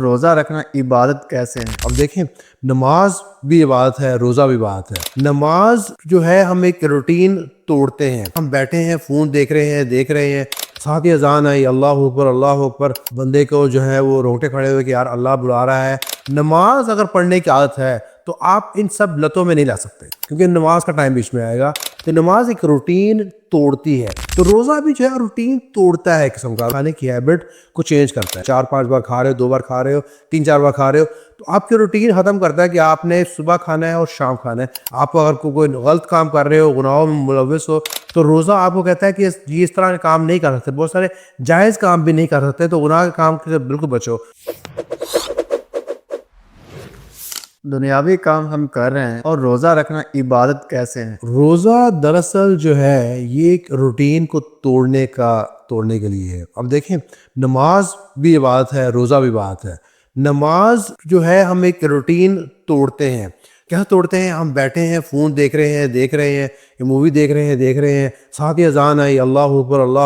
روزہ رکھنا عبادت کیسے ہے؟ اب دیکھیں، نماز بھی عبادت ہے، روزہ بھی عبادت ہے۔ نماز جو ہے ہم ایک روٹین توڑتے ہیں، ہم بیٹھے ہیں، فون دیکھ رہے ہیں، ساتھ ہی اذان آئی، اللہ اکبر، بندے کو جو ہے وہ رونگٹے کھڑے ہوئے کہ یار اللہ بلا رہا ہے۔ نماز اگر پڑھنے کی عادت ہے تو آپ ان سب لتوں میں نہیں لا سکتے، کیونکہ نماز کا ٹائم بیچ میں آئے گا۔ تو نماز ایک روٹین توڑتی ہے، تو روزہ بھی جو ہے روٹین توڑتا ہے، قسم کا کھانے کی ہیبٹ کو چینج کرتا ہے۔ 4-5 بار کھا رہے ہو، 2 بار کھا رہے ہو، 3-4 بار کھا رہے ہو، تو آپ کی روٹین ختم کرتا ہے کہ آپ نے صبح کھانا ہے اور شام کھانا ہے۔ آپ اگر کوئی غلط کام کر رہے ہو، گناہوں میں ملوث ہو، تو روزہ آپ کو کہتا ہے کہ یہ اس طرح کے کام نہیں کر سکتے، بہت سارے جائز کام بھی نہیں کر سکتے، تو گناہ کے کام سے بالکل بچو۔ دنیاوی کام ہم کر رہے ہیں اور روزہ رکھنا عبادت کیسے ہے؟ روزہ دراصل جو ہے یہ ایک روٹین کو توڑنے کے لیے ہے۔ اب دیکھیں، نماز بھی عبادت ہے، روزہ بھی عبادت ہے۔ نماز جو ہے ہم ایک روٹین توڑتے ہیں۔ کیا توڑتے ہیں؟ ہم بیٹھے ہیں، فون دیکھ رہے ہیں، مووی دیکھ رہے ہیں، ساتھ ہی اذان آئی، اللہ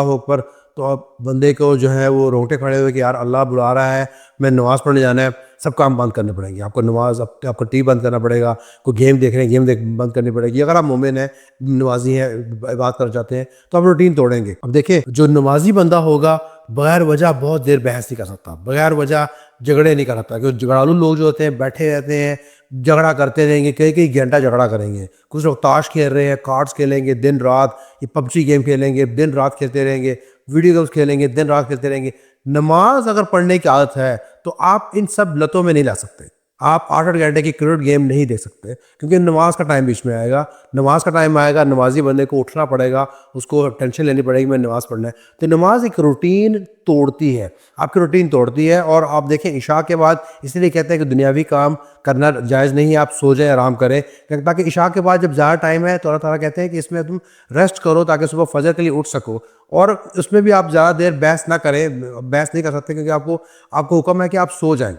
اکبر، تو اب بندے کو جو ہے وہ رونگٹے کھڑے ہوئے کہ یار اللہ بلا رہا ہے، میں نماز پڑھنے جانا ہے۔ سب کام بند کرنے پڑیں گے آپ کو، نماز آپ کو ٹی وی بند کرنا پڑے گا، کوئی گیم دیکھ رہے ہیں بند کرنی پڑے گی۔ اگر آپ مومن ہیں، نمازی ہیں، عبادت کرنا چاہتے ہیں، تو آپ روٹین توڑیں گے۔ اب دیکھیں، جو نمازی بندہ ہوگا بغیر وجہ بہت دیر بحث نہیں کر سکتا، بغیر وجہ جھگڑے نہیں کر سکتا، کیونکہ جھگڑالو لوگ جو ہوتے ہیں بیٹھے رہتے ہیں، جھگڑا کرتے رہیں گے، کئی گھنٹہ جھگڑا کریں گے۔ کچھ لوگ تاش کھیل رہے ہیں، کارڈز کھیلیں گے دن رات، یہ پب جی گیم کھیلیں گے دن رات کھیلتے رہیں گے، ویڈیو گیمز کھیلیں گے دن رات کھیلتے رہیں گے۔ نماز اگر پڑھنے کی عادت ہے تو آپ ان سب لتوں میں نہیں لا سکتے۔ آپ 8-8 گھنٹے کی کرکٹ گیم نہیں دیکھ سکتے، کیونکہ نماز کا ٹائم بیچ میں آئے گا۔ نماز کا ٹائم آئے گا، نمازی بندے کو اٹھنا پڑے گا، اس کو ٹینشن لینی پڑے گی میں نماز پڑھنا ہے۔ تو نماز ایک روٹین توڑتی ہے، آپ کی روٹین توڑتی ہے۔ اور آپ دیکھیں، عشاء کے بعد اس لیے کہتے ہیں کہ دنیاوی کام کرنا جائز نہیں ہے، آپ سو جائیں، آرام کریں، تاکہ عشاء کے بعد جب زیادہ ٹائم ہے تو اللہ تعالیٰ کہتے ہیں کہ اس میں تم ریسٹ کرو تاکہ صبح فجر کے لیے اٹھ سکو۔ اور اس میں بھی آپ زیادہ دیر بحث نہ کریں، بحث نہیں کر سکتے، کیونکہ آپ کو حکم ہے کہ آپ سو جائیں۔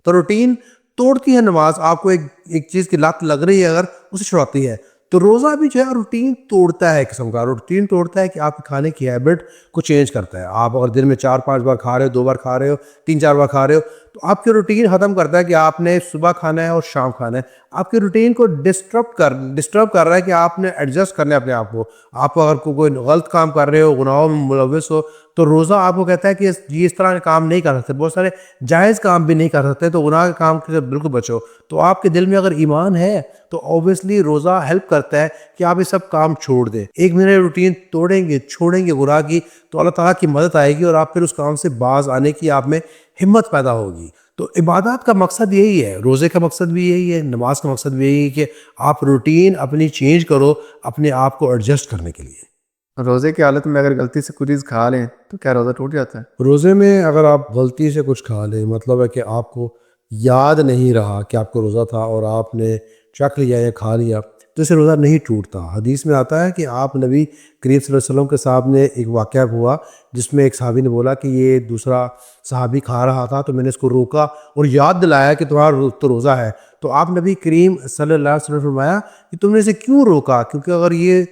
تو روٹین توڑتی ہے نماز، آپ کو ایک چیز کی لت لگ رہی ہے اگر، اسے چھڑاتی ہے۔ تو روزہ بھی جو ہے روٹین توڑتا ہے، قسم کا روٹین توڑتا ہے کہ آپ کے کھانے کی ہیبٹ کو چینج کرتا ہے۔ آپ اگر دن میں 4-5 بار کھا رہے ہو، 2 بار کھا رہے ہو، 3-4 بار کھا رہے ہو، تو آپ کی روٹین ختم کرتا ہے کہ آپ نے صبح کھانا ہے اور شام کھانا ہے۔ آپ کی روٹین کو ڈسٹرب کر رہا ہے کہ آپ نے ایڈجسٹ کرنا ہے اپنے آپ کو۔ آپ اگر کوئی غلط کام کر رہے ہو، گناہوں میں ملوث ہو، تو روزہ آپ کو کہتا ہے کہ یہ اس طرح کے کام نہیں کر سکتے، بہت سارے جائز کام بھی نہیں کر سکتے، تو گناہ کے کام سے بالکل بچو۔ تو آپ کے دل میں اگر ایمان ہے تو اوبیسلی روزہ ہیلپ کرتا ہے کہ آپ یہ سب کام چھوڑ دیں۔ ایک مہینے روٹین توڑیں گے، چھوڑیں گے گناہ کی، تو اللہ تعالیٰ کی مدد آئے گی اور آپ پھر اس کام سے باز آنے کی آپ میں ہمت پیدا ہوگی۔ تو عبادات کا مقصد یہی ہے، روزے کا مقصد بھی یہی ہے، نماز کا مقصد بھی یہی ہے کہ آپ روٹین اپنی چینج کرو اپنے آپ کو ایڈجسٹ کرنے کے لیے۔ روزے کی حالت میں اگر غلطی سے کوئی چیز کھا لیں تو کیا روزہ ٹوٹ جاتا ہے؟ روزے میں اگر آپ غلطی سے کچھ کھا لیں، مطلب ہے کہ آپ کو یاد نہیں رہا کہ آپ کو روزہ تھا اور آپ نے چکھ لیا یا کھا لیا، تو اسے روزہ نہیں ٹوٹتا۔ حدیث میں آتا ہے کہ آپ نبی کریم صلی اللہ علیہ وسلم کے سامنے ایک واقعہ ہوا جس میں ایک صحابی نے بولا کہ یہ دوسرا صحابی کھا رہا تھا تو میں نے اس کو روکا اور یاد دلایا کہ تمہارا تو روزہ ہے۔ تو آپ نبی کریم صلی اللہ علیہ وسلم نے فرمایا کہ تم نے اسے کیوں روکا؟ کیونکہ اگر یہ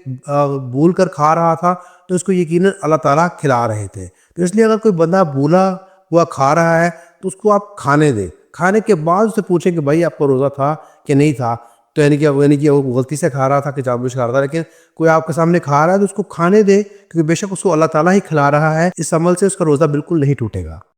بھول کر کھا رہا تھا تو اس کو یقیناً اللہ تعالیٰ کھلا رہے تھے۔ تو اس لیے اگر کوئی بندہ بھولا ہوا کھا رہا ہے تو اس کو آپ کھانے دیں، کھانے کے بعد اسے پوچھیں کہ بھائی آپ کو روزہ تھا کہ نہیں تھا۔ تو یعنی کہ وہ غلطی سے کھا رہا تھا کہ جانبوجھ کھا رہا تھا، لیکن کوئی آپ کے سامنے کھا رہا ہے تو اس کو کھانے دے، کیونکہ بے شک اس کو اللہ تعالیٰ ہی کھلا رہا ہے۔ اس عمل سے اس کا روزہ بالکل نہیں ٹوٹے گا۔